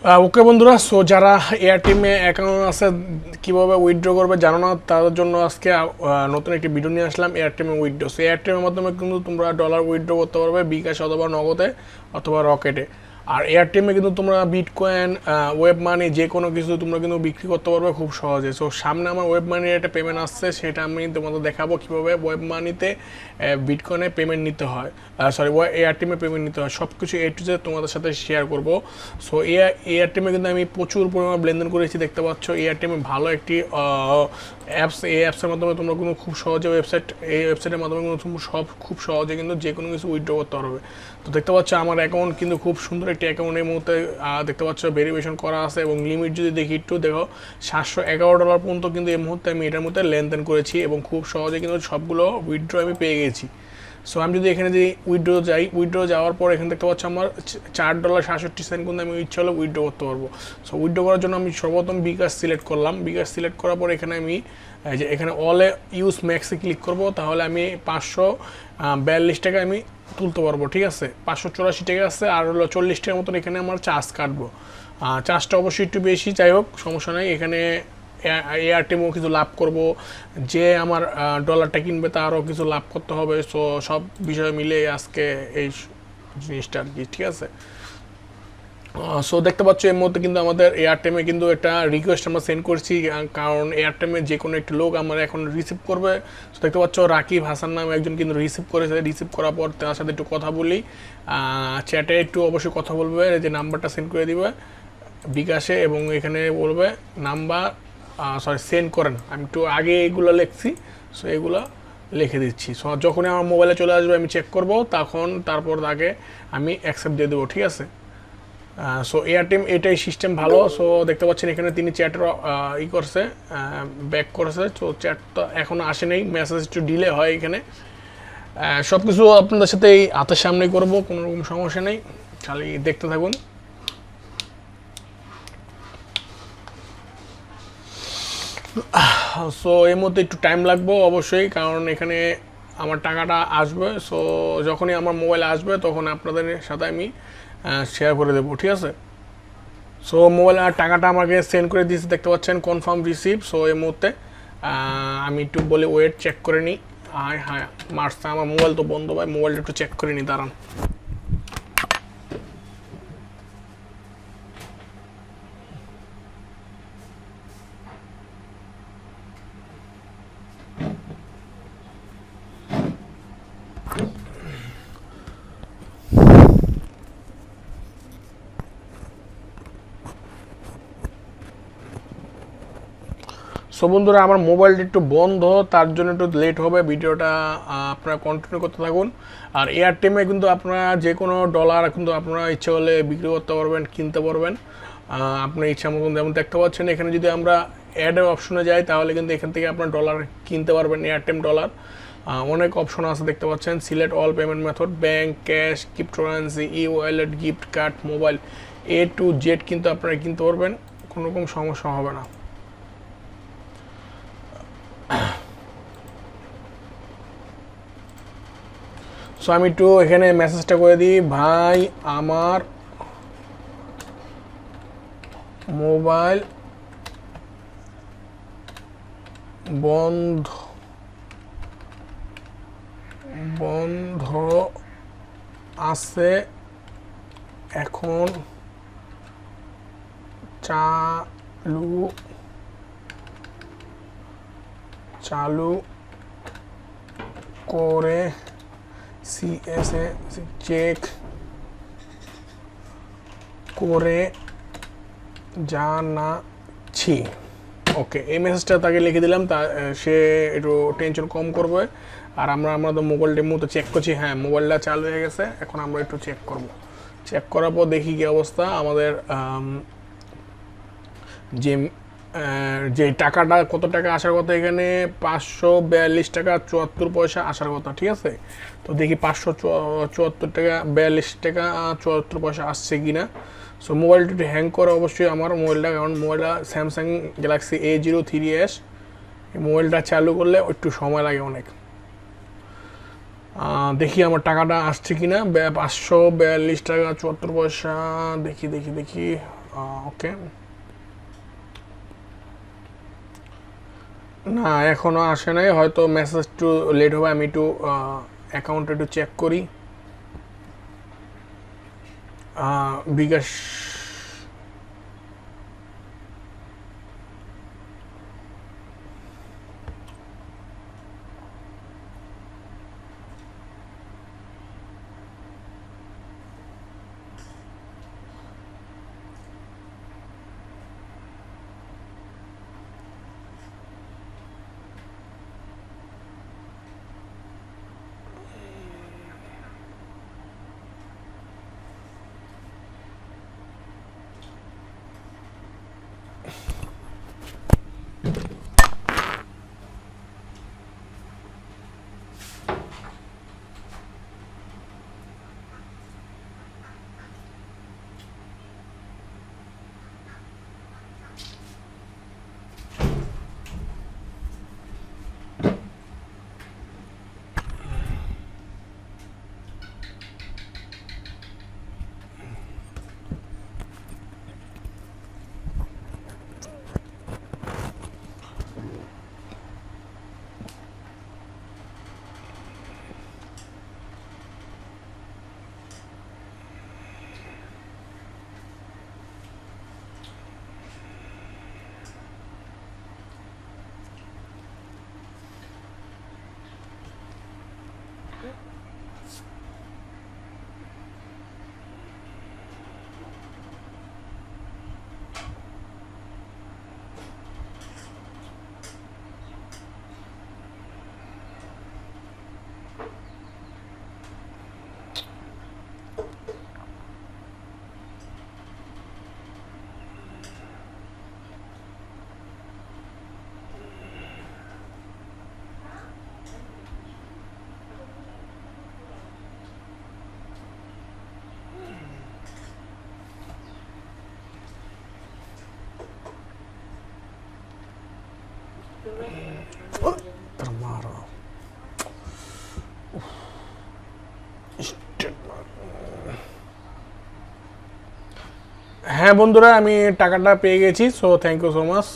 ওকে বন্ধুরা, সো যারা এয়ারটেমে অ্যাকাউন্ট আছে কীভাবে উইথড্র করবে জানো না, তাদের জন্য আজকে নতুন একটি ভিডিও নিয়ে আসলাম এয়ারটেমে উইথড্র। সো এয়ারটেমের মাধ্যমে কিন্তু তোমরা ডলার উইথড্র করতে পারবে বিকাশ অথবা নগদে অথবা রকেটে। আর এয়ারটেমে কিন্তু তোমরা বিটকয়েন, ওয়েব মানি যে কোনো কিছু তোমরা কিন্তু বিক্রি করতে পারবে খুব সহজে। সো সামনে আমার ওয়েব মানির একটা পেমেন্ট আসছে, সেটা আমি তোমাদের দেখাবো কীভাবে ওয়েব মানিতে বিটকয়েনে পেমেন্ট নিতে হয়, সরি এয়ারটেমে পেমেন্ট নিতে হয়, সব কিছু এ টু জেড তোমাদের সাথে শেয়ার করব। সো এয়ারটেমে কিন্তু আমি প্রচুর পরিমাণ লেনদেন করেছি, দেখতে পাচ্ছ এয়ারটেমে ভালো একটি অ্যাপস। এই অ্যাপসের মাধ্যমে তোমরা কিন্তু খুব সহজে এই ওয়েবসাইটের মাধ্যমে কিন্তু খুব সহজে কিন্তু যে কোনো কিছু উইথড্র করতে পারবে। তো দেখতে পাচ্ছ আমার অ্যাকাউন্ট কিন্তু খুব সুন্দর একটি অ্যাকাউন্ট এই মুহূর্তে দেখতে পাচ্ছ ভেরিফিকেশন করা আছে, এবং লিমিট যদি দেখি একটু দেখো $711 পর্যন্ত কিন্তু এই মুহূর্তে আমি এটার মধ্যে লেনদেন করেছি, এবং খুব সহজে কিন্তু সবগুলো উইথড্র আমি পেয়ে গেছি। সো আমি যদি এখানে যদি উইথড্র যাওয়ার পর এখানে দেখতে পাচ্ছি আমার $4.67 কিন্তু আমি ইচ্ছা হলে উইথড্র করতে পারবো। সো উইথড্র করার জন্য আমি সর্বপ্রথম বিকাশ সিলেক্ট করলাম। বিকাশ সিলেক্ট করার পর এখানে আমি যে এখানে অলে ইউজ ম্যাক্সে ক্লিক করব, তাহলে আমি 542 টাকা আমি তুলতে পারবো। ঠিক আছে, 584 টাকা আছে, আর হলো 40 টাকার মতন এখানে আমার চার্জ কাটবো। চার্জটা অবশ্যই একটু বেশি, যাই হোক সমস্যা নাই। এখানে এয়ারটেমও কিছু লাভ করব, যে আমার ডলারটা কিনবে তারও কিছু লাভ করতে হবে। সো সব বিষয় মিলে আজকে এই জিনিসটা আর কি। ঠিক আছে, সো দেখতে পাচ্ছ এর মধ্যে কিন্তু আমাদের এয়ারটেমে কিন্তু একটা রিকোয়েস্ট আমরা সেন্ড করছি, কারণ এয়ারটেমে যে কোনো একটি লোক আমার এখন রিসিভ করবে। সো দেখতে পাচ্ছ রাকিব হাসান নামে একজন কিন্তু রিসিভ করেছে। রিসিভ করার পর তার সাথে একটু কথা বলি, চ্যাটে একটু অবশ্যই কথা বলবে, যে নাম্বারটা সেন্ড করে দিবে বিকাশে, এবং এখানে বলবে নাম্বার সেন্ড করেন। আমি একটু আগে এগুলো লিখছি, সো এগুলো লিখে দিচ্ছি। সো যখনই আমার মোবাইলে চলে আসবে আমি চেক করব, তারপর তাকে আমি অ্যাকসেপ্ট দিয়ে দেবো। ঠিক আছে, সো এয়ারটেম এটাই সিস্টেম ভালো। সো দেখতে পাচ্ছেন এখানে তিনি চ্যাটের করছে, ব্যাক করেছে। সো চ্যাট তো এখনও আসে নেই, মেসেজ একটু ডিলে হয় এখানে। সব কিছু আপনাদের সাথে এই হাতের সামনে করব, কোনো রকম সমস্যা নেই, খালি দেখতে থাকুন। সো এর মধ্যে একটু টাইম লাগবে অবশ্যই, কারণ এখানে আমার টাকাটা আসবে। সো যখনই আমার মোবাইলে আসবে তখন আপনাদের সাথে আমি শেয়ার করে দেবো। ঠিক আছে, সো মোবাইল আর টাকাটা আমাকে সেন্ড করে দিয়েছে, দেখতে পাচ্ছেন কনফার্ম রিসিভ। সো এই মুহূর্তে আমি একটু বলে ওয়েট চেক করে নিই। হ্যাঁ মারছে, আমার মোবাইল তো বন্ধ, ভাই মোবাইলটা একটু চেক করে নিই, দাঁড়ান। সো বন্ধুরা, আমার মোবাইলটা একটু বন্ধ, তার জন্য একটু লেট হবে ভিডিওটা, আপনারা কন্টিনিউ করতে থাকুন। আর এয়ারটেমে কিন্তু আপনারা যে কোনো ডলার কিন্তু আপনারা ইচ্ছে হলে বিক্রি করতে পারবেন, কিনতে পারবেন আপনার ইচ্ছা মতন। যেমন দেখতে পাচ্ছেন এখানে যদি আমরা অ্যাডের অপশনে যাই, তাহলে কিন্তু এখান থেকে আপনার ডলার কিনতে পারবেন, এয়ারটেম ডলার। অনেক অপশন আছে দেখতে পাচ্ছেন, select all payment method, bank, cash, cryptocurrency, e wallet, gift card, mobile, A to Z কিন্তু আপনারা কিনতে পারবেন, কোনো রকম সমস্যা হবে না। সো আমি একটু এখানে মেসেজটা করে দিই, ভাই আমার মোবাইল বন্ধ বন্ধ আছে, এখন চালু করে সিএসএ চেক করে জানাচ্ছি। ওকে, এই মেসেজটা তাকে লিখে দিলাম, তা সে একটু টেনশন কম করবে। আর আমরা তো মোবাইলটার মতো চেক করছি, হ্যাঁ মোবাইলটা চালু হয়ে গেছে। এখন আমরা একটু চেক করব, চেক করার পর দেখি কী অবস্থা। আমাদের যে টাকাটা কত টাকা আসার কথা, এখানে 542 টাকা 74 পয়সা আসার কথা। ঠিক আছে, তো দেখি 574 টাকা 42 টাকা 74 পয়সা আসছে কিনা। সো মোবাইলটা একটু হ্যাং করে অবশ্যই আমার মোবাইলটা, কারণ মোবাইলটা স্যামসাং গ্যালাক্সি A03s। এই মোবাইলটা চালু করলে একটু সময় লাগে অনেক। দেখি আমার টাকাটা আসছে কিনা, 542 টাকা 74 পয়সা। দেখি ওকে, না এখনো আসে নাই, হয়তো মেসেজ একটু লেট হবে, আমি একটু অ্যাকাউন্টে একটু চেক করি। বিকাশ হ্যাঁ বন্ধুরা, আমি টাকাটা পেয়ে গেছি, so thank you so much.